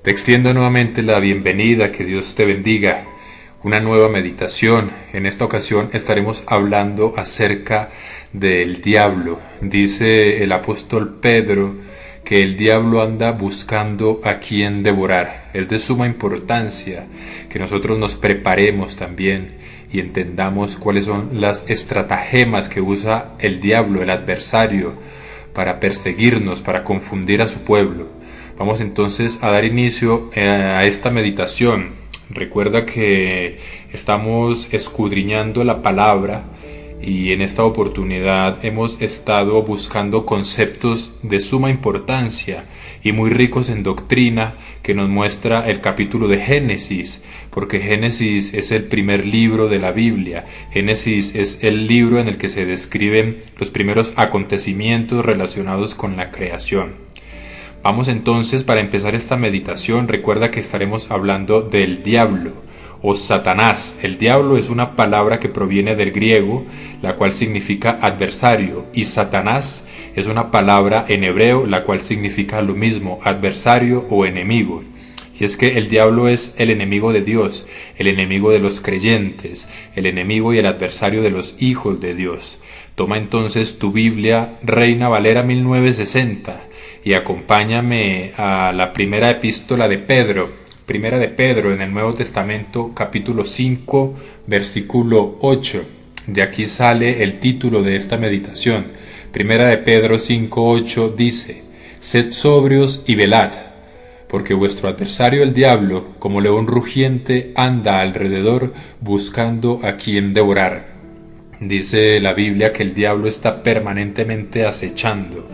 Te extiendo nuevamente la bienvenida, que Dios te bendiga. Una nueva meditación. En esta ocasión estaremos hablando acerca del diablo. Dice el apóstol Pedro que el diablo anda buscando a quien devorar. Es de suma importancia que nosotros nos preparemos también y entendamos cuáles son las estratagemas que usa el diablo, el adversario, para perseguirnos, para confundir a su pueblo. Vamos entonces a dar inicio a esta meditación. Recuerda que estamos escudriñando la palabra y en esta oportunidad hemos estado buscando conceptos de suma importancia y muy ricos en doctrina que nos muestra el capítulo de Génesis, porque Génesis es el primer libro de la Biblia. Génesis es el libro en el que se describen los primeros acontecimientos relacionados con la creación. Vamos entonces, para empezar esta meditación, recuerda que estaremos hablando del diablo o Satanás. El diablo es una palabra que proviene del griego, la cual significa adversario, y Satanás es una palabra en hebreo, la cual significa lo mismo, adversario o enemigo. Y es que el diablo es el enemigo de Dios, el enemigo de los creyentes, el enemigo y el adversario de los hijos de Dios. Toma entonces tu Biblia, Reina Valera 1960, y acompáñame a la primera epístola de Pedro, primera de Pedro en el Nuevo Testamento, capítulo 5, versículo 8. De aquí sale el título de esta meditación. Primera de Pedro 5:8 dice: Sed sobrios y velad, porque vuestro adversario el diablo, como león rugiente, anda alrededor buscando a quien devorar. Dice la Biblia que el diablo está permanentemente acechando,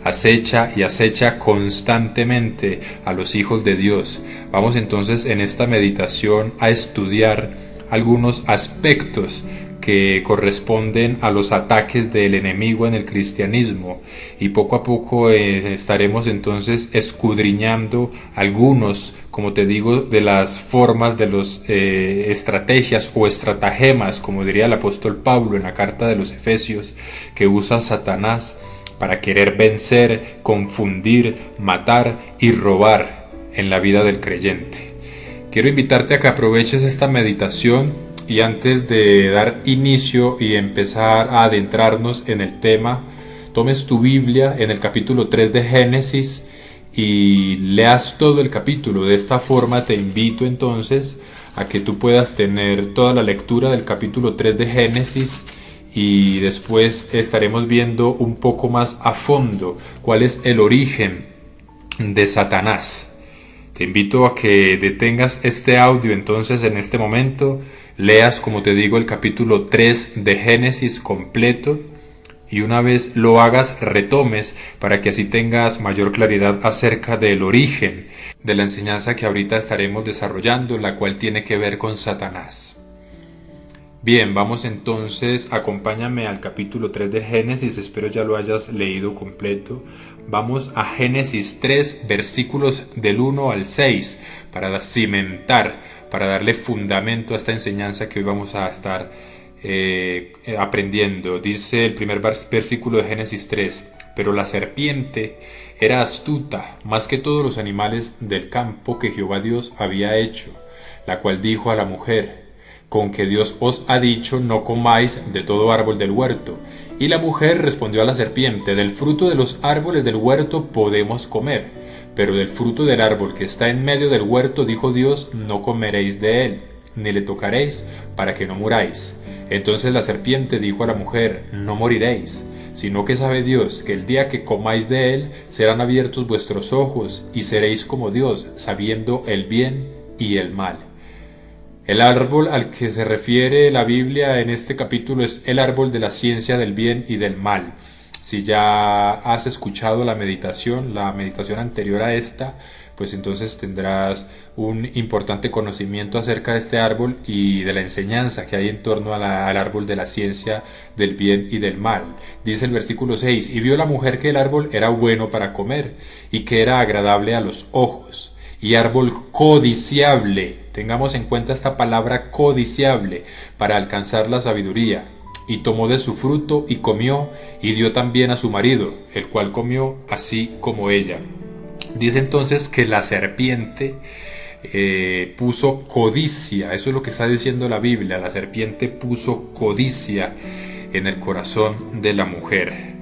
acecha y acecha constantemente a los hijos de Dios. Vamos entonces en esta meditación a estudiar algunos aspectos que corresponden a los ataques del enemigo en el cristianismo, y poco a poco estaremos entonces escudriñando algunos, como te digo, de las formas, de las estrategias o estratagemas, como diría el apóstol Pablo en la carta de los Efesios, que usa Satanás para querer vencer, confundir, matar y robar en la vida del creyente. Quiero invitarte a que aproveches esta meditación. Y antes de dar inicio y empezar a adentrarnos en el tema, tomes tu Biblia en el capítulo 3 de Génesis y leas todo el capítulo. De esta forma te invito entonces a que tú puedas tener toda la lectura del capítulo 3 de Génesis, y después estaremos viendo un poco más a fondo cuál es el origen de Satanás. Te invito a que detengas este audio entonces en este momento, leas, como te digo, el capítulo 3 de Génesis completo, y una vez lo hagas, retomes para que así tengas mayor claridad acerca del origen de la enseñanza que ahorita estaremos desarrollando, la cual tiene que ver con Satanás. Bien, vamos entonces, acompáñame al capítulo 3 de Génesis, espero ya lo hayas leído completo. Vamos a Génesis 3, versículos del 1 al 6, para cimentar, para darle fundamento a esta enseñanza que hoy vamos a estar aprendiendo. Dice el primer versículo de Génesis 3: Pero la serpiente era astuta más que todos los animales del campo que Jehová Dios había hecho, la cual dijo a la mujer: Con que Dios os ha dicho, no comáis de todo árbol del huerto. Y la mujer respondió a la serpiente: Del fruto de los árboles del huerto podemos comer, pero del fruto del árbol que está en medio del huerto, dijo Dios, no comeréis de él, ni le tocaréis, para que no muráis. Entonces la serpiente dijo a la mujer: No moriréis, sino que sabe Dios que el día que comáis de él, serán abiertos vuestros ojos, y seréis como Dios, sabiendo el bien y el mal. El árbol al que se refiere la Biblia en este capítulo es el árbol de la ciencia del bien y del mal. Si ya has escuchado la meditación anterior a esta, pues entonces tendrás un importante conocimiento acerca de este árbol y de la enseñanza que hay en torno al árbol de la ciencia del bien y del mal. Dice el versículo 6: Y vio la mujer que el árbol era bueno para comer, y que era agradable a los ojos, y árbol codiciable. Tengamos en cuenta esta palabra codiciable para alcanzar la sabiduría. Y tomó de su fruto y comió, y dio también a su marido, el cual comió así como ella. Dice entonces que la serpiente puso codicia. Eso es lo que está diciendo la Biblia. La serpiente puso codicia en el corazón de la mujer.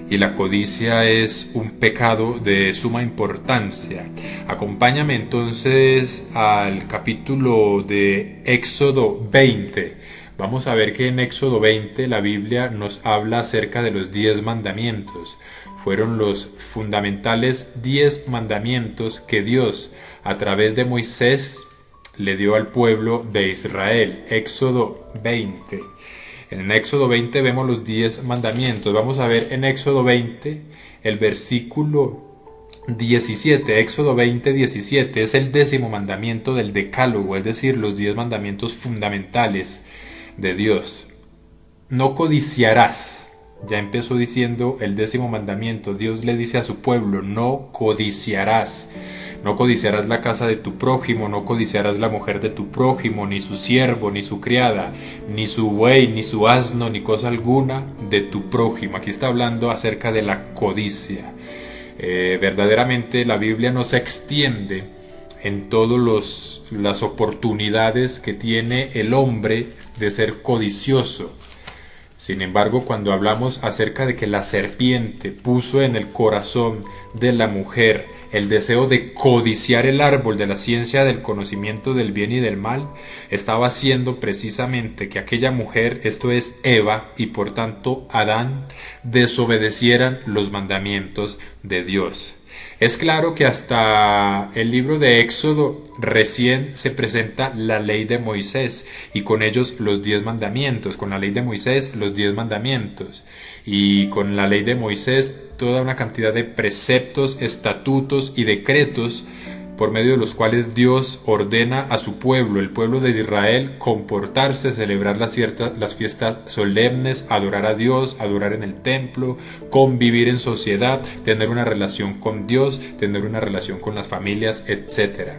Y la codicia es un pecado de suma importancia. Acompáñame entonces al capítulo de Éxodo 20. Vamos a ver que en Éxodo 20 la Biblia nos habla acerca de los 10 mandamientos. Fueron los fundamentales 10 mandamientos que Dios, a través de Moisés, le dio al pueblo de Israel. Éxodo 20. En Éxodo 20 vemos los 10 mandamientos. Vamos a ver en Éxodo 20 el versículo 17. Éxodo 20, 17 es el 10º mandamiento del decálogo, es decir, los 10 mandamientos fundamentales de Dios. No codiciarás. Ya empezó diciendo el 10º mandamiento. Dios le dice a su pueblo: no codiciarás. No codiciarás la casa de tu prójimo, no codiciarás la mujer de tu prójimo, ni su siervo, ni su criada, ni su buey, ni su asno, ni cosa alguna de tu prójimo. Aquí está hablando acerca de la codicia. Verdaderamente la Biblia nos extiende en todas las oportunidades que tiene el hombre de ser codicioso. Sin embargo, cuando hablamos acerca de que la serpiente puso en el corazón de la mujer el deseo de codiciar el árbol de la ciencia del conocimiento del bien y del mal, estaba haciendo precisamente que aquella mujer, esto es Eva y por tanto Adán, desobedecieran los mandamientos de Dios. Es claro que hasta el libro de Éxodo recién se presenta la ley de Moisés y con ellos los 10 mandamientos, con la ley de Moisés los 10 mandamientos y con la ley de Moisés toda una cantidad de preceptos, estatutos y decretos por medio de los cuales Dios ordena a su pueblo, el pueblo de Israel, comportarse, celebrar las fiestas solemnes, adorar a Dios, adorar en el templo, convivir en sociedad, tener una relación con Dios, tener una relación con las familias, etc.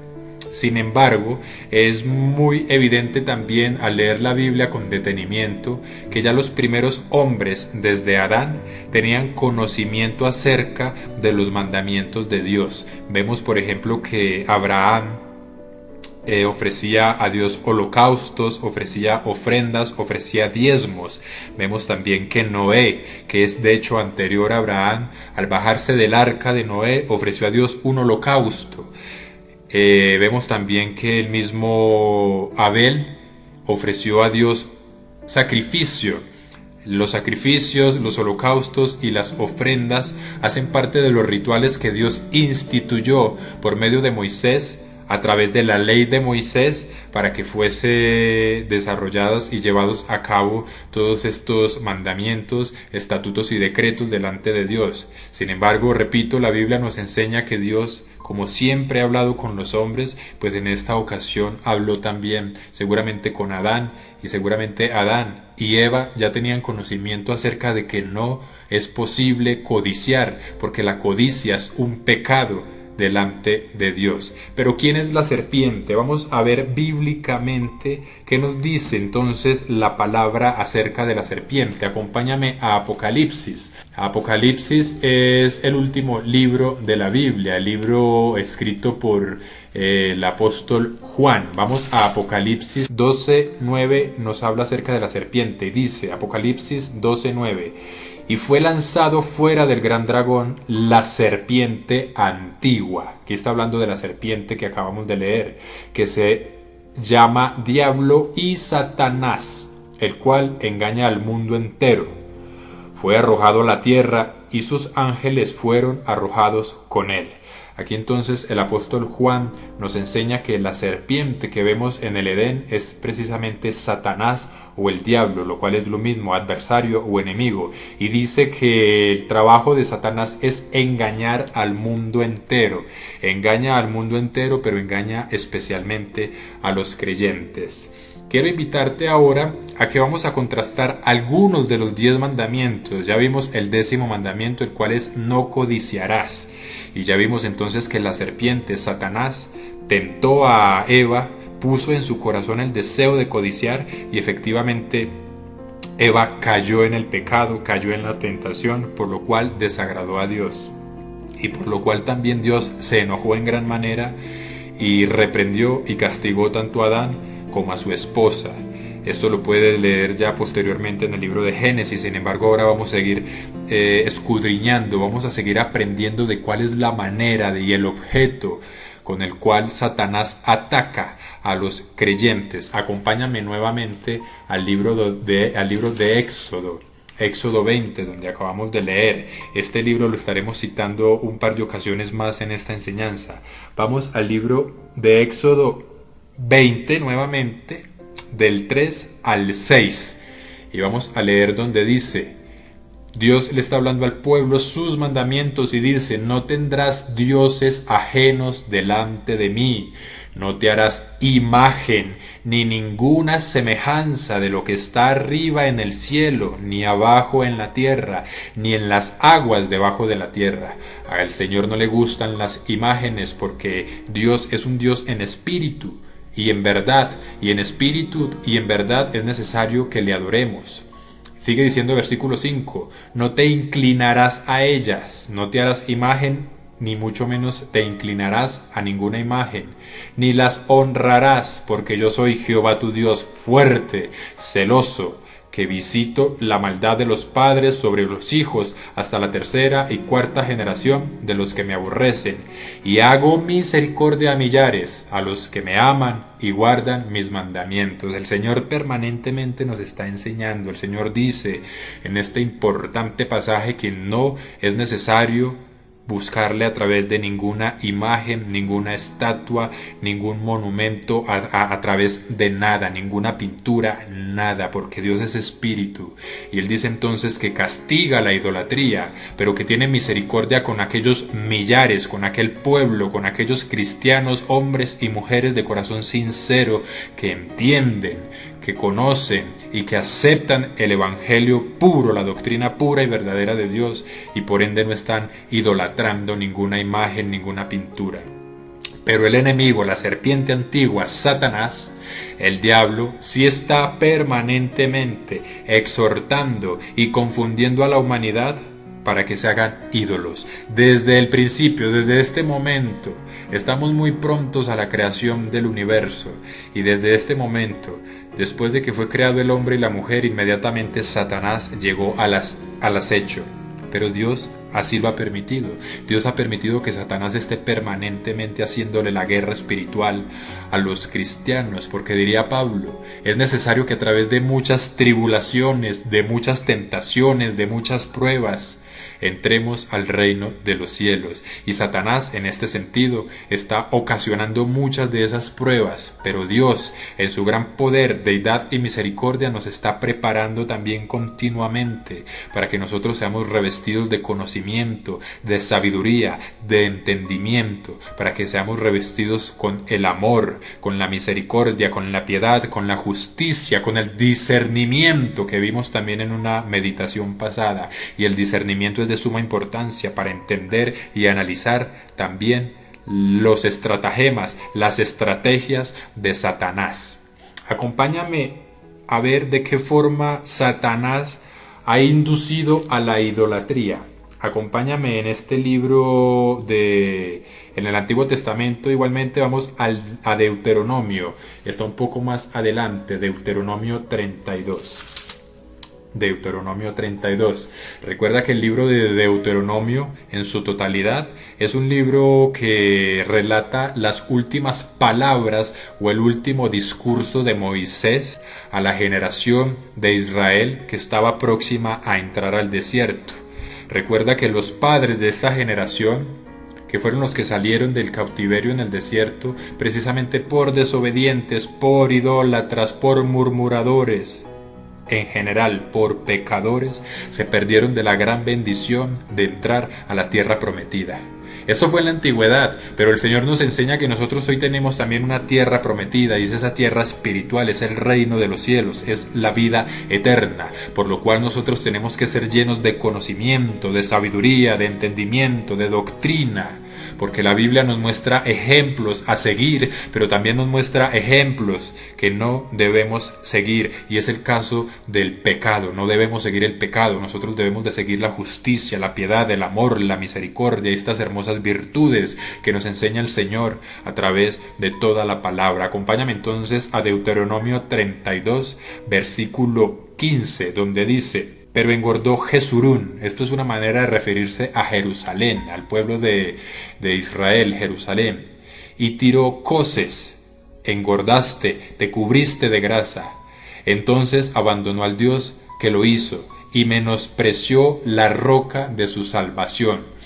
Sin embargo, es muy evidente también al leer la Biblia con detenimiento que ya los primeros hombres desde Adán tenían conocimiento acerca de los mandamientos de Dios. Vemos por ejemplo que Abraham ofrecía a Dios holocaustos, ofrecía ofrendas, ofrecía diezmos. Vemos también que Noé, que es de hecho anterior a Abraham, al bajarse del arca de Noé ofreció a Dios un holocausto. Vemos también que el mismo Abel ofreció a Dios sacrificio. Los sacrificios, los holocaustos y las ofrendas hacen parte de los rituales que Dios instituyó por medio de Moisés, a través de la ley de Moisés, para que fuese desarrollados y llevados a cabo todos estos mandamientos, estatutos y decretos delante de Dios. Sin embargo, repito, la Biblia nos enseña que Dios, como siempre ha hablado con los hombres, pues en esta ocasión habló también seguramente con Adán, y seguramente Adán y Eva ya tenían conocimiento acerca de que no es posible codiciar, porque la codicia es un pecado delante de Dios. Pero ¿quién es la serpiente? Vamos a ver bíblicamente qué nos dice entonces la palabra acerca de la serpiente. Acompáñame a Apocalipsis. Apocalipsis es el último libro de la Biblia, el libro escrito por el apóstol Juan. Vamos a Apocalipsis 12:9, nos habla acerca de la serpiente. Dice Apocalipsis 12:9: y fue lanzado fuera del gran dragón, la serpiente antigua. Aquí está hablando de la serpiente que acabamos de leer, que se llama Diablo y Satanás, el cual engaña al mundo entero. Fue arrojado a la tierra y sus ángeles fueron arrojados con él. Aquí entonces el apóstol Juan nos enseña que la serpiente que vemos en el Edén es precisamente Satanás o el diablo, lo cual es lo mismo, adversario o enemigo. Y dice que el trabajo de Satanás es engañar al mundo entero. Engaña al mundo entero, pero engaña especialmente a los creyentes. Quiero invitarte ahora a que vamos a contrastar algunos de los 10 mandamientos. Ya vimos el 10º mandamiento, el cual es no codiciarás. Y ya vimos entonces que la serpiente, Satanás, tentó a Eva, puso en su corazón el deseo de codiciar y efectivamente Eva cayó en el pecado, cayó en la tentación, por lo cual desagradó a Dios. y por lo cual también Dios se enojó en gran manera y reprendió y castigó tanto a Adán como a su esposa. Esto lo puedes leer ya posteriormente en el libro de Génesis. Sin embargo, ahora vamos a seguir escudriñando, vamos a seguir aprendiendo de cuál es la manera y el objeto con el cual Satanás ataca a los creyentes. Acompáñame nuevamente al libro de Éxodo. Éxodo 20, donde acabamos de leer. Este libro lo estaremos citando un par de ocasiones más en esta enseñanza. Vamos al libro de Éxodo 20 nuevamente, del 3 al 6. Y vamos a leer donde dice: Dios le está hablando al pueblo sus mandamientos y dice: no tendrás dioses ajenos delante de mí. No te harás imagen ni ninguna semejanza de lo que está arriba en el cielo, ni abajo en la tierra, ni en las aguas debajo de la tierra. Al Señor no le gustan las imágenes, porque Dios es un Dios en espíritu y en verdad, y en espíritu y en verdad es necesario que le adoremos. Sigue diciendo versículo 5: no te inclinarás a ellas, no te harás imagen, ni mucho menos te inclinarás a ninguna imagen, ni las honrarás, porque yo soy Jehová tu Dios, fuerte, celoso, que visito la maldad de los padres sobre los hijos hasta la tercera y cuarta generación de los que me aborrecen, y hago misericordia a millares, a los que me aman y guardan mis mandamientos. El Señor permanentemente nos está enseñando. El Señor dice en este importante pasaje que no es necesario buscarle a través de ninguna imagen, ninguna estatua, ningún monumento, a través de nada, ninguna pintura, nada, porque Dios es espíritu. Y Él dice entonces que castiga la idolatría, pero que tiene misericordia con aquellos millares, con aquel pueblo, con aquellos cristianos, hombres y mujeres de corazón sincero, que entienden, que conocen y que aceptan el evangelio puro, la doctrina pura y verdadera de Dios, y por ende no están idolatrando ninguna imagen, ninguna pintura. Pero el enemigo, la serpiente antigua, Satanás, el diablo, sí está permanentemente exhortando y confundiendo a la humanidad para que se hagan ídolos. Desde el principio, desde este momento, estamos muy prontos a la creación del universo, y desde este momento, después de que fue creado el hombre y la mujer, inmediatamente Satanás llegó al acecho. Pero Dios así lo ha permitido. Dios ha permitido que Satanás esté permanentemente haciéndole la guerra espiritual a los cristianos, porque diría Pablo, es necesario que a través de muchas tribulaciones, de muchas tentaciones, de muchas pruebas, entremos al reino de los cielos. Y Satanás en este sentido está ocasionando muchas de esas pruebas, pero Dios en su gran poder, deidad y misericordia nos está preparando también continuamente para que nosotros seamos revestidos de conocimiento, de sabiduría, de entendimiento, para que seamos revestidos con el amor, con la misericordia, con la piedad, con la justicia, con el discernimiento que vimos también en una meditación pasada. Y el discernimiento es de suma importancia para entender y analizar también los estratagemas, las estrategias de Satanás. Acompáñame a ver de qué forma Satanás ha inducido a la idolatría. Acompáñame en este libro en el Antiguo Testamento. Igualmente vamos a Deuteronomio. Está un poco más adelante, Deuteronomio 32. Deuteronomio 32. Recuerda que el libro de Deuteronomio en su totalidad es un libro que relata las últimas palabras o el último discurso de Moisés a la generación de Israel que estaba próxima a entrar al desierto. Recuerda que los padres de esta generación, que fueron los que salieron del cautiverio en el desierto, precisamente por desobedientes, por idólatras, por murmuradores, en general por pecadores, se perdieron de la gran bendición de entrar a la tierra prometida. Esto fue en la antigüedad, pero el Señor nos enseña que nosotros hoy tenemos también una tierra prometida, y es esa tierra espiritual, es el reino de los cielos, es la vida eterna, por lo cual nosotros tenemos que ser llenos de conocimiento, de sabiduría, de entendimiento, de doctrina, porque la Biblia nos muestra ejemplos a seguir, pero también nos muestra ejemplos que no debemos seguir, y es el caso del pecado. No debemos seguir el pecado, nosotros debemos de seguir la justicia, la piedad, el amor, la misericordia, estas hermosas virtudes que nos enseña el Señor a través de toda la palabra. Acompáñame entonces a Deuteronomio 32, versículo 15, donde dice: pero engordó Jesurún. Esto es una manera de referirse a Jerusalén, al pueblo de Israel, Jerusalén. Y tiró coces, engordaste, te cubriste de grasa. Entonces abandonó al Dios que lo hizo y menospreció la roca de su salvación.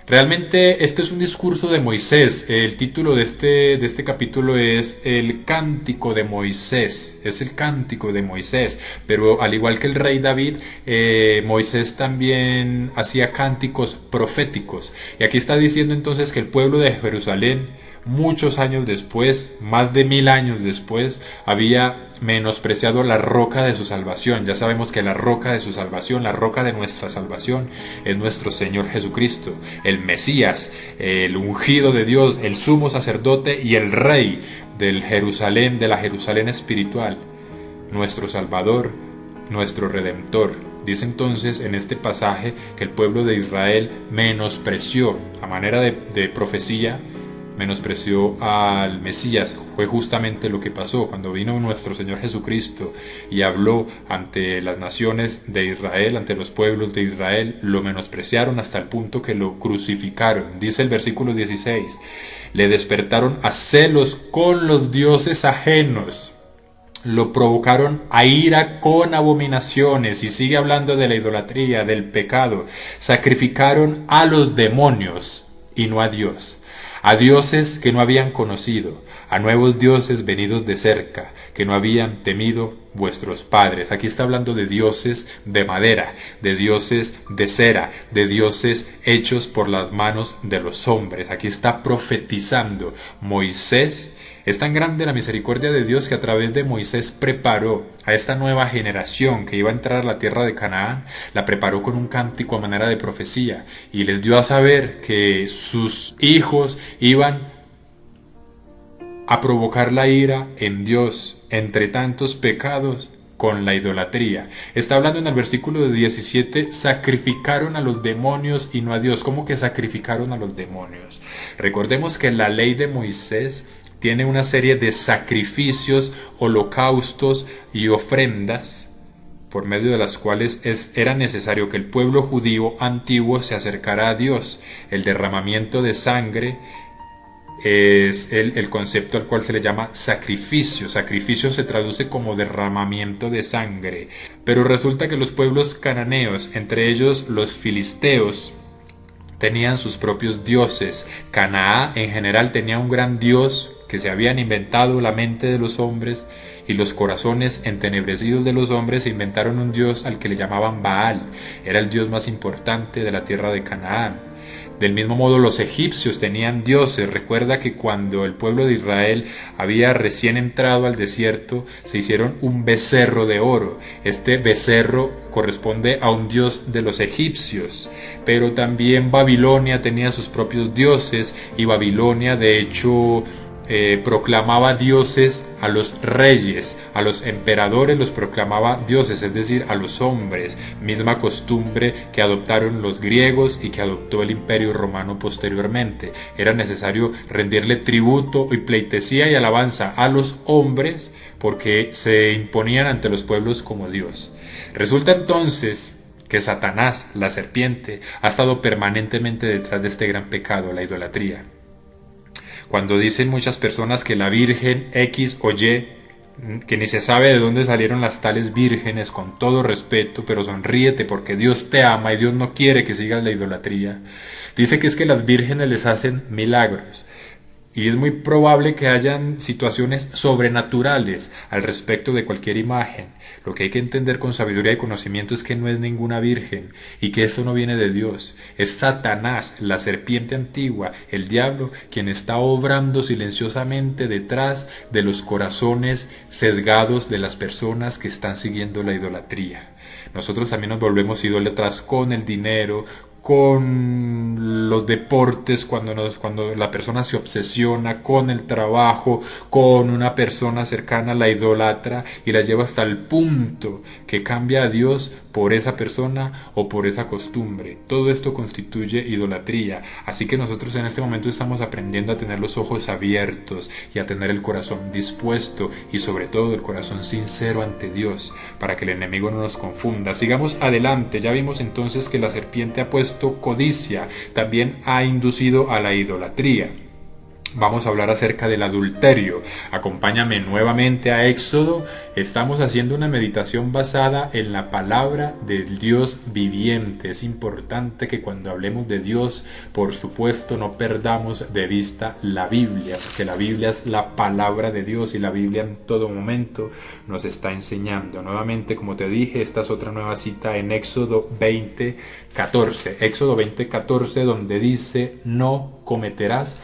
Realmente este es un discurso de Moisés. El título de este capítulo es el Cántico de Moisés. Es el Cántico de Moisés. Pero al igual que el rey David, Moisés también hacía cánticos proféticos. Y aquí está diciendo entonces que el pueblo de Jerusalén, muchos años después, más de 1000 años después, había menospreciado la roca de su salvación. Ya sabemos que la roca de su salvación, la roca de nuestra salvación, es nuestro Señor Jesucristo, el Mesías, el ungido de Dios, el sumo sacerdote y el rey del Jerusalén, de la Jerusalén espiritual, nuestro Salvador, nuestro Redentor. Dice entonces en este pasaje que el pueblo de Israel menospreció, a manera de profecía, menospreció al Mesías. Fue justamente lo que pasó cuando vino nuestro Señor Jesucristo y habló ante las naciones de Israel, ante los pueblos de Israel. Lo menospreciaron hasta el punto que lo crucificaron. Dice el versículo 16: le despertaron a celos con los dioses ajenos, lo provocaron a ira con abominaciones. Y sigue hablando de la idolatría, del pecado. Sacrificaron a los demonios y no a Dios, a dioses que no habían conocido, a nuevos dioses venidos de cerca, que no habían temido vuestros padres. Aquí está hablando de dioses de madera, de dioses de cera, de dioses hechos por las manos de los hombres. Aquí está profetizando Moisés. Es tan grande la misericordia de Dios que a través de Moisés preparó a esta nueva generación que iba a entrar a la tierra de Canaán, la preparó con un cántico a manera de profecía y les dio a saber que sus hijos iban a provocar la ira en Dios entre tantos pecados con la idolatría. Está hablando en el versículo 17, sacrificaron a los demonios y no a Dios. ¿Cómo que sacrificaron a los demonios? Recordemos que la ley de Moisés tiene una serie de sacrificios, holocaustos y ofrendas por medio de las cuales era necesario que el pueblo judío antiguo se acercara a Dios. El derramamiento de sangre es el concepto al cual se le llama sacrificio. Sacrificio se traduce como derramamiento de sangre. Pero resulta que los pueblos cananeos, entre ellos los filisteos, tenían sus propios dioses. Canaá en general tenía un gran dios que se habían inventado la mente de los hombres, y los corazones entenebrecidos de los hombres inventaron un dios al que le llamaban Baal. Era el dios más importante de la tierra de Canaán. Del mismo modo los egipcios tenían dioses. Recuerda que cuando el pueblo de Israel había recién entrado al desierto, se hicieron un becerro de oro. Este becerro corresponde a un dios de los egipcios. Pero también Babilonia tenía sus propios dioses, y Babilonia de hecho proclamaba dioses a los reyes, a los emperadores los proclamaba dioses, es decir, a los hombres, misma costumbre que adoptaron los griegos y que adoptó el Imperio Romano posteriormente. Era necesario rendirle tributo y pleitesía y alabanza a los hombres porque se imponían ante los pueblos como Dios. Resulta entonces que Satanás, la serpiente, ha estado permanentemente detrás de este gran pecado, la idolatría. Cuando dicen muchas personas que la Virgen X o Y, que ni se sabe de dónde salieron las tales vírgenes, con todo respeto, pero sonríete porque Dios te ama y Dios no quiere que sigas la idolatría. Dice que es que las vírgenes les hacen milagros. Y es muy probable que hayan situaciones sobrenaturales al respecto de cualquier imagen. Lo que hay que entender con sabiduría y conocimiento es que no es ninguna virgen y que eso no viene de Dios. Es Satanás, la serpiente antigua, el diablo, quien está obrando silenciosamente detrás de los corazones sesgados de las personas que están siguiendo la idolatría. Nosotros también nos volvemos idólatras con el dinero, con los deportes, cuando la persona se obsesiona, con el trabajo, con una persona cercana, la idolatra y la lleva hasta el punto que cambia a Dios por esa persona o por esa costumbre. Todo esto constituye idolatría. Así que nosotros en este momento estamos aprendiendo a tener los ojos abiertos y a tener el corazón dispuesto y sobre todo el corazón sincero ante Dios para que el enemigo no nos confunda. Sigamos adelante. Ya vimos entonces que la serpiente ha puesto codicia, también ha inducido a la idolatría. Vamos a hablar acerca del adulterio. Acompáñame nuevamente a Éxodo. Estamos haciendo una meditación basada en la palabra del Dios viviente. Es importante que cuando hablemos de Dios, por supuesto, no perdamos de vista la Biblia, porque la Biblia es la palabra de Dios y la Biblia en todo momento nos está enseñando. Nuevamente, como te dije, esta es otra nueva cita en Éxodo 20:14. Éxodo 20:14, donde dice: no cometerás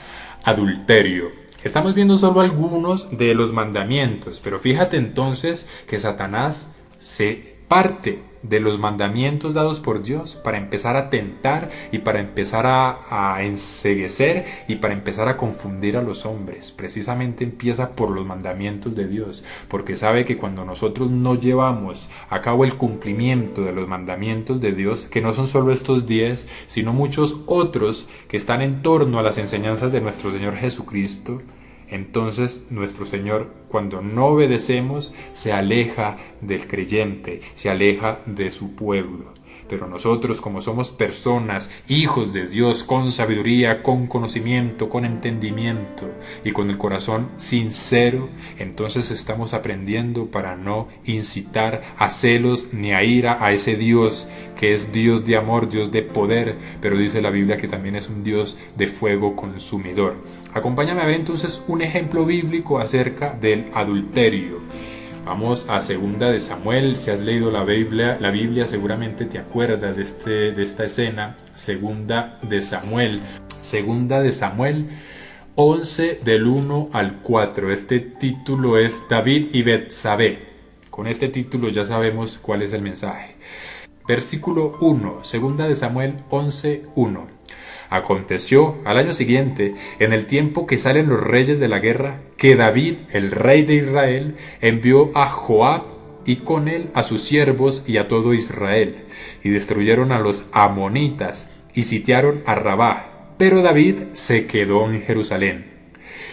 adulterio. Estamos viendo solo algunos de los mandamientos, pero fíjate entonces que Satanás se parte de los mandamientos dados por Dios para empezar a tentar y para empezar a enceguecer y para empezar a confundir a los hombres. Precisamente empieza por los mandamientos de Dios, porque sabe que cuando nosotros no llevamos a cabo el cumplimiento de los mandamientos de Dios, que no son solo estos 10, sino muchos otros que están en torno a las enseñanzas de nuestro Señor Jesucristo, entonces nuestro Señor, cuando no obedecemos, se aleja del creyente, se aleja de su pueblo. Pero nosotros, como somos personas, hijos de Dios, con sabiduría, con conocimiento, con entendimiento y con el corazón sincero, entonces estamos aprendiendo para no incitar a celos ni a ira a ese Dios que es Dios de amor, Dios de poder, pero dice la Biblia que también es un Dios de fuego consumidor. Acompáñame a ver entonces un ejemplo bíblico acerca del adulterio. Vamos a Segunda de Samuel. Si has leído la Biblia seguramente te acuerdas de esta escena. Segunda de Samuel 11 del 1 al 4. Este título es David y Betsabé. Con este título ya sabemos cuál es el mensaje. Versículo 1, Segunda de Samuel 11:1. Aconteció al año siguiente, en el tiempo que salen los reyes de la guerra, que David, el rey de Israel, envió a Joab y con él a sus siervos y a todo Israel, y destruyeron a los amonitas y sitiaron a Rabá. Pero David se quedó en Jerusalén.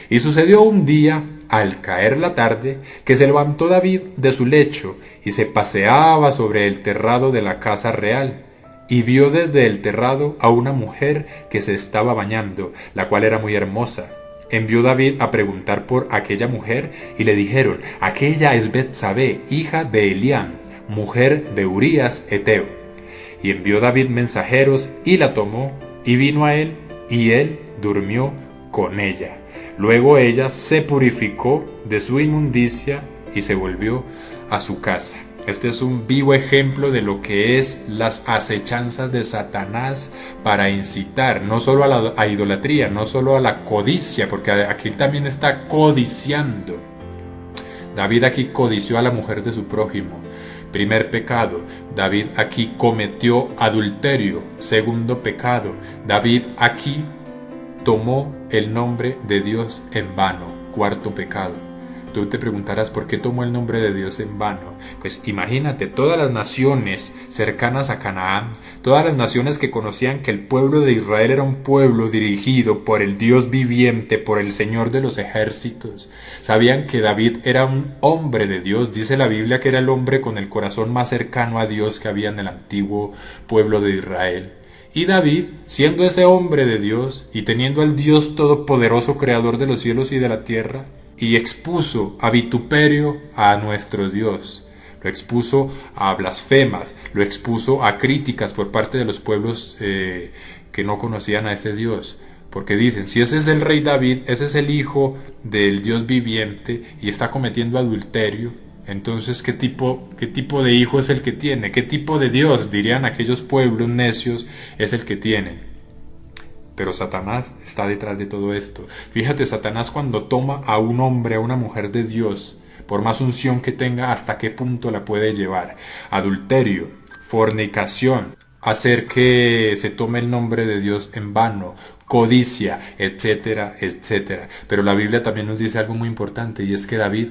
Y sucedió un día, al caer la tarde, que se levantó David de su lecho y se paseaba sobre el terrado de la casa real. Y vio desde el terrado a una mujer que se estaba bañando, la cual era muy hermosa. Envió David a preguntar por aquella mujer, y le dijeron: aquella es Betsabé, hija de Eliam, mujer de Urías Eteo. Y envió David mensajeros, y la tomó, y vino a él, y él durmió con ella. Luego ella se purificó de su inmundicia, y se volvió a su casa. Este es un vivo ejemplo de lo que es las acechanzas de Satanás para incitar no solo a la idolatría, no solo a la codicia, porque aquí también está codiciando. David aquí codició a la mujer de su prójimo. Primer pecado, David aquí cometió adulterio. Segundo pecado, David aquí tomó el nombre de Dios en vano. Cuarto pecado. Tú te preguntarás por qué tomó el nombre de Dios en vano. Pues imagínate, todas las naciones cercanas a Canaán, todas las naciones que conocían que el pueblo de Israel era un pueblo dirigido por el Dios viviente, por el Señor de los ejércitos, sabían que David era un hombre de Dios. Dice la Biblia que era el hombre con el corazón más cercano a Dios que había en el antiguo pueblo de Israel. Y David, siendo ese hombre de Dios y teniendo al Dios todopoderoso, creador de los cielos y de la tierra, y expuso a vituperio a nuestro Dios, lo expuso a blasfemas, lo expuso a críticas por parte de los pueblos que no conocían a ese Dios. Porque dicen, si ese es el rey David, ese es el hijo del Dios viviente y está cometiendo adulterio, entonces ¿qué tipo de hijo es el que tiene? ¿Qué tipo de Dios, dirían aquellos pueblos necios, es el que tienen? Pero Satanás está detrás de todo esto. Fíjate, Satanás cuando toma a un hombre, a una mujer de Dios, por más unción que tenga, hasta qué punto la puede llevar. Adulterio, fornicación, hacer que se tome el nombre de Dios en vano, codicia, etcétera, etcétera. Pero la Biblia también nos dice algo muy importante, y es que David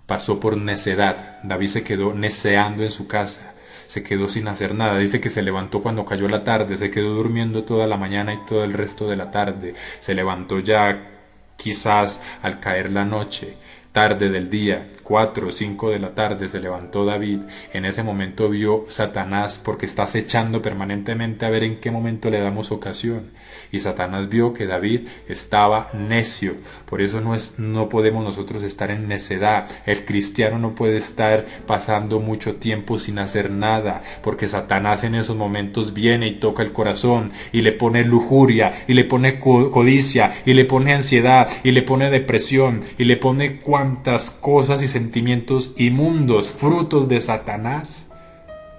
pasó por necedad. David se quedó neceando en su casa, se quedó sin hacer nada. Dice que se levantó cuando cayó la tarde, se quedó durmiendo toda la mañana y todo el resto de la tarde. Se levantó ya quizás al caer la noche, tarde del día, 4 o 5 de la tarde se levantó David. En ese momento vio Satanás, porque está acechando permanentemente a ver en qué momento le damos ocasión. Y Satanás vio que David estaba necio. Por eso no podemos nosotros estar en necedad. El cristiano no puede estar pasando mucho tiempo sin hacer nada, porque Satanás en esos momentos viene y toca el corazón y le pone lujuria, y le pone codicia, y le pone ansiedad, y le pone depresión, y le pone cuantas cosas y sentimientos inmundos, frutos de Satanás.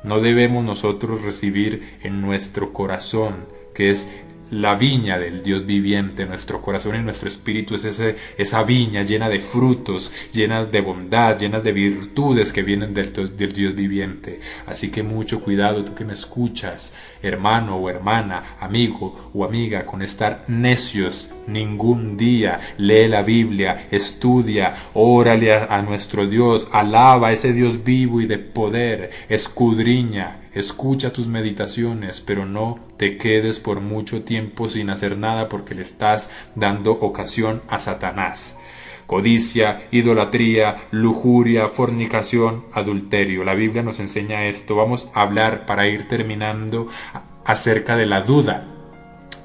No debemos nosotros recibir en nuestro corazón, que es la viña del Dios viviente. Nuestro corazón y nuestro espíritu es esa viña llena de frutos, llena de bondad, llenas de virtudes que vienen del Dios viviente. Así que mucho cuidado, tú que me escuchas, hermano o hermana, amigo o amiga, con estar necios ningún día. Lee la Biblia, estudia, órale a nuestro Dios, alaba a ese Dios vivo y de poder, escudriña. Escucha tus meditaciones, pero no te quedes por mucho tiempo sin hacer nada, porque le estás dando ocasión a Satanás. Codicia, idolatría, lujuria, fornicación, adulterio. La Biblia nos enseña esto. Vamos a hablar, para ir terminando, acerca de la duda,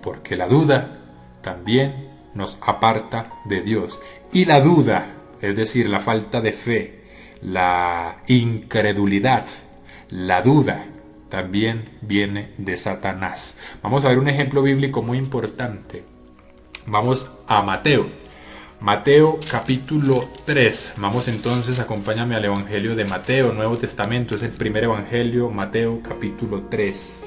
porque la duda también nos aparta de Dios. Y la duda, es decir, la falta de fe, la incredulidad, la duda, también viene de Satanás. Vamos a ver un ejemplo bíblico muy importante. Vamos a Mateo. Mateo capítulo 3. Vamos entonces, acompáñame al Evangelio de Mateo, Nuevo Testamento. Es el primer Evangelio, Mateo capítulo 3.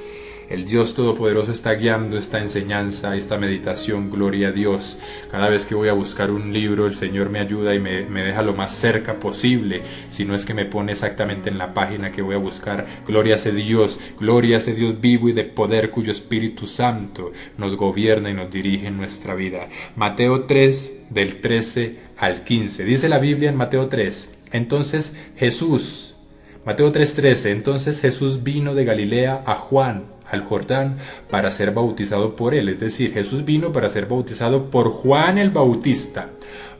El Dios Todopoderoso está guiando esta enseñanza, esta meditación. Gloria a Dios. Cada vez que voy a buscar un libro, el Señor me ayuda y me deja lo más cerca posible, si no es que me pone exactamente en la página que voy a buscar. Gloria a ese Dios vivo y de poder, cuyo Espíritu Santo nos gobierna y nos dirige en nuestra vida. Mateo 3, del 13 al 15. Dice la Biblia en Mateo 3. Mateo 3:13, entonces Jesús vino de Galilea a Juan, al Jordán, para ser bautizado por él. Es decir, Jesús vino para ser bautizado por Juan el Bautista.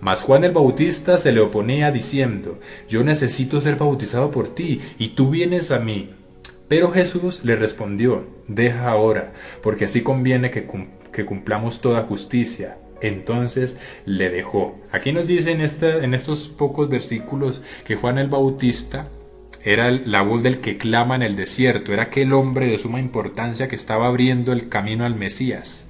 Mas Juan el Bautista se le oponía diciendo: yo necesito ser bautizado por ti, y tú vienes a mí. Pero Jesús le respondió: deja ahora, porque así conviene que cumplamos toda justicia. Entonces le dejó. Aquí nos dice en estos pocos versículos que Juan el Bautista era la voz del que clama en el desierto, era aquel hombre de suma importancia que estaba abriendo el camino al Mesías.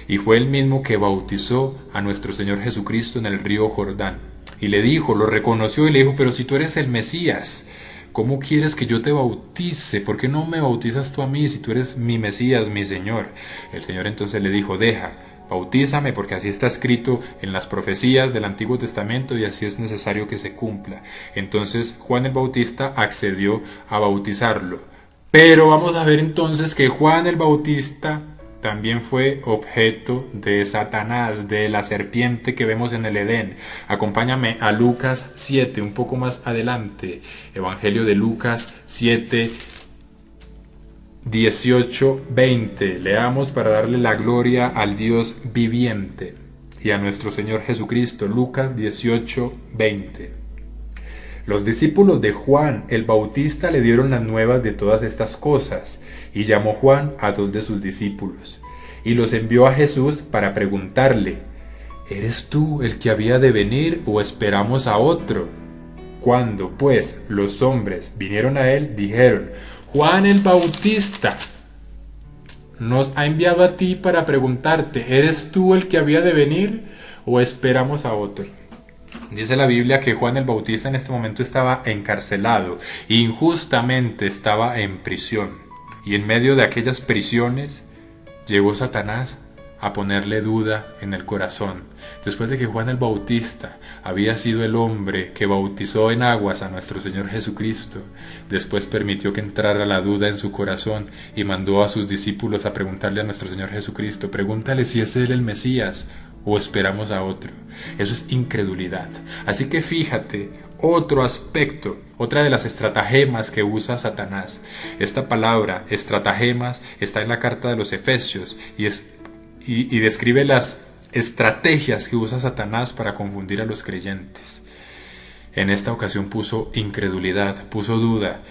Y fue el mismo que bautizó a nuestro Señor Jesucristo en el río Jordán. Y le dijo, lo reconoció y le dijo: pero si tú eres el Mesías, ¿cómo quieres que yo te bautice? ¿Por qué no me bautizas tú a mí si tú eres mi Mesías, mi Señor? El Señor entonces le dijo: bautízame, porque así está escrito en las profecías del Antiguo Testamento y así es necesario que se cumpla. Entonces Juan el Bautista accedió a bautizarlo. Pero vamos a ver entonces que Juan el Bautista también fue objeto de Satanás, de la serpiente que vemos en el Edén. Acompáñame a Lucas 7, un poco más adelante. Evangelio de Lucas 7, 18-20. Leamos para darle la gloria al Dios viviente y a nuestro Señor Jesucristo. Lucas 18-20. Los discípulos de Juan el Bautista le dieron las nuevas de todas estas cosas, y llamó Juan a 2 de sus discípulos y los envió a Jesús para preguntarle: ¿eres tú el que había de venir o esperamos a otro? Cuando pues los hombres vinieron a él, dijeron: Juan el Bautista nos ha enviado a ti para preguntarte, ¿eres tú el que había de venir o esperamos a otro? Dice la Biblia que Juan el Bautista en este momento estaba encarcelado, injustamente estaba en prisión. Y en medio de aquellas prisiones llegó Satanás a ponerle duda en el corazón. Después de que Juan el Bautista había sido el hombre que bautizó en aguas a nuestro Señor Jesucristo, después permitió que entrara la duda en su corazón y mandó a sus discípulos a preguntarle a nuestro Señor Jesucristo, pregúntale si es Él el Mesías o esperamos a otro. Eso es incredulidad. Así que fíjate, otro aspecto, otra de las estratagemas que usa Satanás. Esta palabra, estratagemas, está en la carta de los Efesios y describe las estrategias que usa Satanás para confundir a los creyentes. En esta ocasión puso incredulidad, puso duda,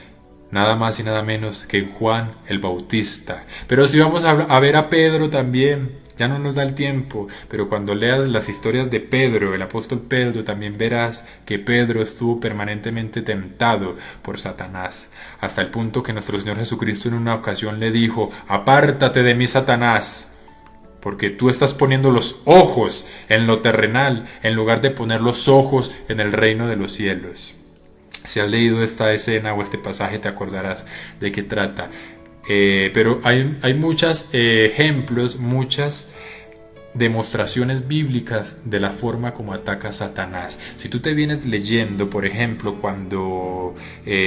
nada más y nada menos que en Juan el Bautista. Pero si vamos a ver a Pedro también, ya no nos da el tiempo, pero cuando leas las historias de Pedro, el apóstol Pedro, también verás que Pedro estuvo permanentemente tentado por Satanás, hasta el punto que nuestro Señor Jesucristo en una ocasión le dijo, apártate de mí, Satanás, porque tú estás poniendo los ojos en lo terrenal en lugar de poner los ojos en el reino de los cielos. Si has leído esta escena o este pasaje te acordarás de qué trata. Pero hay muchos ejemplos, muchas demostraciones bíblicas de la forma como ataca Satanás. Si tú te vienes leyendo, por ejemplo, cuando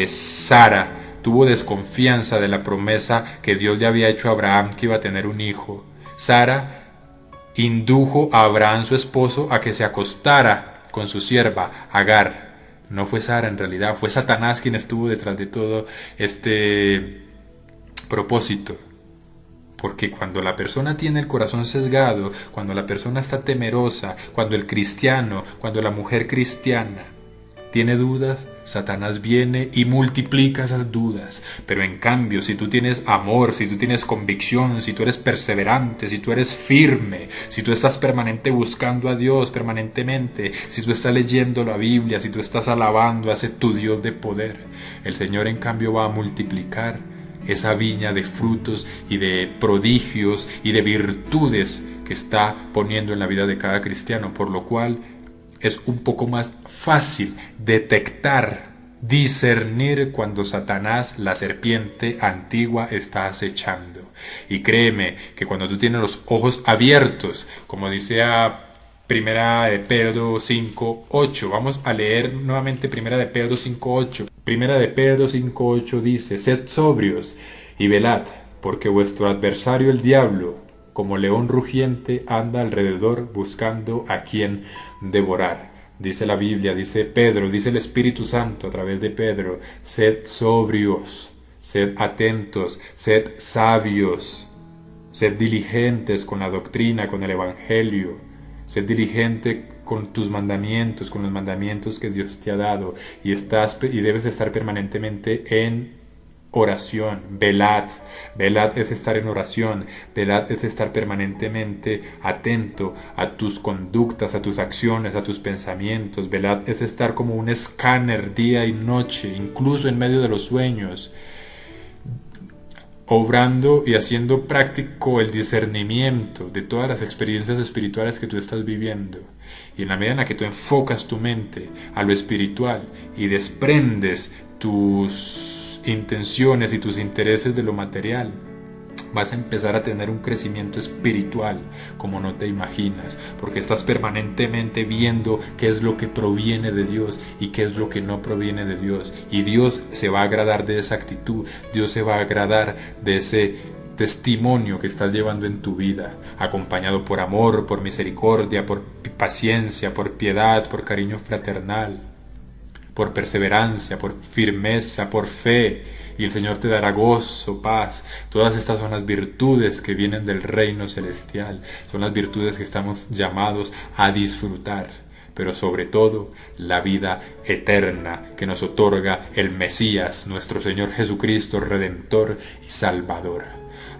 Sara tuvo desconfianza de la promesa que Dios le había hecho a Abraham que iba a tener un hijo, Sara indujo a Abraham, su esposo, a que se acostara con su sierva Agar. No fue Sara en realidad, fue Satanás quien estuvo detrás de todo este propósito. Porque cuando la persona tiene el corazón sesgado, cuando la persona está temerosa, cuando el cristiano, cuando la mujer cristiana tiene dudas, Satanás viene y multiplica esas dudas. Pero en cambio, si tú tienes amor, si tú tienes convicción, si tú eres perseverante, si tú eres firme, si tú estás permanente buscando a Dios permanentemente, si tú estás leyendo la Biblia, si tú estás alabando a ese tu Dios de poder, el Señor en cambio va a multiplicar esa viña de frutos y de prodigios y de virtudes que está poniendo en la vida de cada cristiano, por lo cual es un poco más fácil detectar, discernir cuando Satanás, la serpiente antigua, está acechando. Y créeme que cuando tú tienes los ojos abiertos, como dice a Primera de Pedro 5:8, vamos a leer nuevamente Primera de Pedro 5:8. Primera de Pedro 5:8 dice, sed sobrios y velad, porque vuestro adversario el diablo, como león rugiente, anda alrededor buscando a quien devorar. Dice la Biblia, dice Pedro, dice el Espíritu Santo a través de Pedro, sed sobrios, sed atentos, sed sabios, sed diligentes con la doctrina, con el Evangelio, sed diligente con tus mandamientos, con los mandamientos que Dios te ha dado, y debes estar permanentemente en oración. Velad es estar en oración, velad es estar permanentemente atento a tus conductas, a tus acciones, a tus pensamientos. Velad es estar como un escáner día y noche, incluso en medio de los sueños, obrando y haciendo práctico el discernimiento de todas las experiencias espirituales que tú estás viviendo. Y en la medida en la que tú enfocas tu mente a lo espiritual y desprendes tus intenciones y tus intereses de lo material, vas a empezar a tener un crecimiento espiritual como no te imaginas, porque estás permanentemente viendo qué es lo que proviene de Dios y qué es lo que no proviene de Dios, y Dios se va a agradar de esa actitud, Dios se va a agradar de ese testimonio que estás llevando en tu vida, acompañado por amor, por misericordia, por paciencia, por piedad, por cariño fraternal, por perseverancia, por firmeza, por fe, y el Señor te dará gozo, paz. Todas estas son las virtudes que vienen del reino celestial, son las virtudes que estamos llamados a disfrutar, pero sobre todo la vida eterna que nos otorga el Mesías, nuestro Señor Jesucristo, Redentor y Salvador.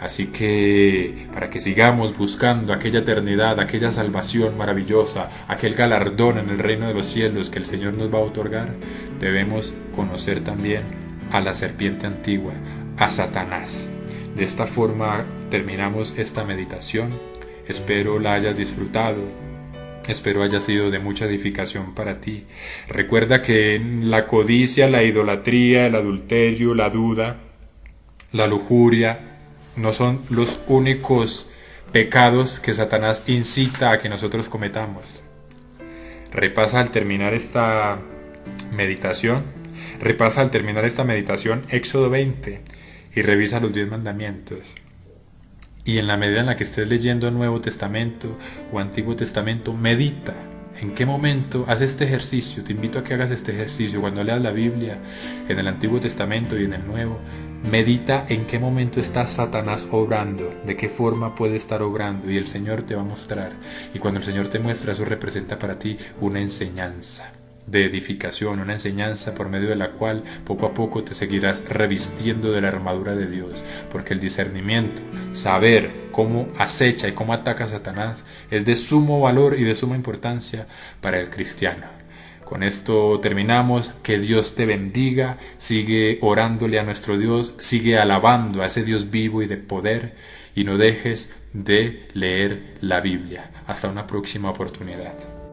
Así que para que sigamos buscando aquella eternidad, aquella salvación maravillosa, aquel galardón en el reino de los cielos que el Señor nos va a otorgar, debemos conocer también a la serpiente antigua, a Satanás. De esta forma terminamos esta meditación. Espero la hayas disfrutado. Espero haya sido de mucha edificación para ti. Recuerda que la codicia, la idolatría, el adulterio, la duda, la lujuria no son los únicos pecados que Satanás incita a que nosotros cometamos. Repasa al terminar esta meditación Éxodo 20 y revisa los 10 mandamientos. Y en la medida en la que estés leyendo Nuevo Testamento o Antiguo Testamento, medita. ¿En qué momento? Haz este ejercicio. Te invito a que hagas este ejercicio. Cuando leas la Biblia, en el Antiguo Testamento y en el Nuevo, medita en qué momento está Satanás obrando, de qué forma puede estar obrando, y el Señor te va a mostrar. Y cuando el Señor te muestra, eso representa para ti una enseñanza de edificación, una enseñanza por medio de la cual poco a poco te seguirás revistiendo de la armadura de Dios, porque el discernimiento, saber cómo acecha y cómo ataca a Satanás, es de sumo valor y de suma importancia para el cristiano. Con esto terminamos. Que Dios te bendiga. Sigue orándole a nuestro Dios, sigue alabando a ese Dios vivo y de poder, y no dejes de leer la Biblia. Hasta una próxima oportunidad.